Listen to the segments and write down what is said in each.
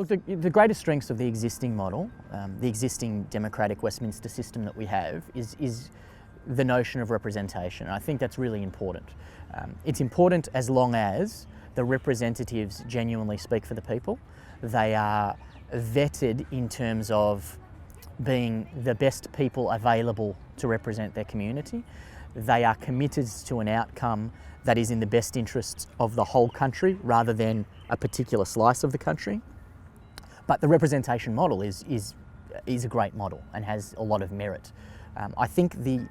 Look, the greatest strengths of the existing model, the existing democratic Westminster system that we have, is the notion of representation. And I think that's really important. It's important as long as the representatives genuinely speak for the people. They are vetted in terms of being the best people available to represent their community. They are committed to an outcome that is in the best interests of the whole country rather than a particular slice of the country. But the representation model is a great model and has a lot of merit. I think the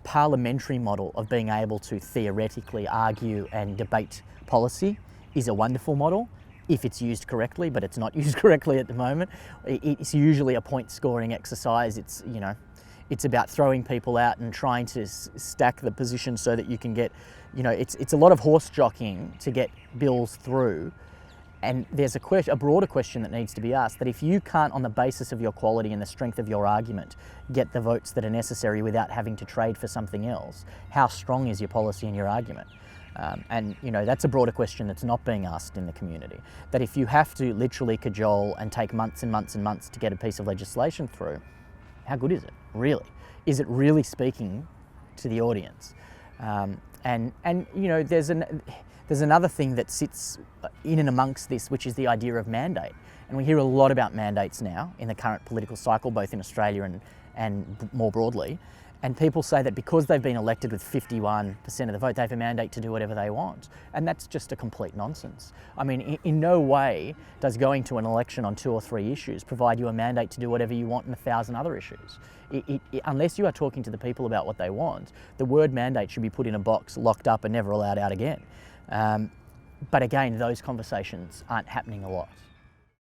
parliamentary model of being able to theoretically argue and debate policy is a wonderful model if it's used correctly, but it's not used correctly at the moment. It's usually a point scoring exercise. It's about throwing people out and trying to stack the position so that you can get, it's a lot of horse jockeying to get bills through. And there's a broader question that needs to be asked, that if you can't, on the basis of your quality and the strength of your argument, get the votes that are necessary without having to trade for something else, how strong is your policy and your argument? And that's a broader question that's not being asked in the community. That if you have to literally cajole and take months and months and months to get a piece of legislation through, how good is it, really? Is it really speaking to the audience? There's another thing that sits in and amongst this, which is the idea of mandate. And we hear a lot about mandates now in the current political cycle, both in Australia and more broadly. And people say that because they've been elected with 51% of the vote, they have a mandate to do whatever they want. And that's just a complete nonsense. I mean, in no way does going to an election on 2 or 3 issues provide you a mandate to do whatever you want in 1,000 other issues. Unless you are talking to the people about what they want, the word mandate should be put in a box, locked up and never allowed out again. But again, those conversations aren't happening a lot.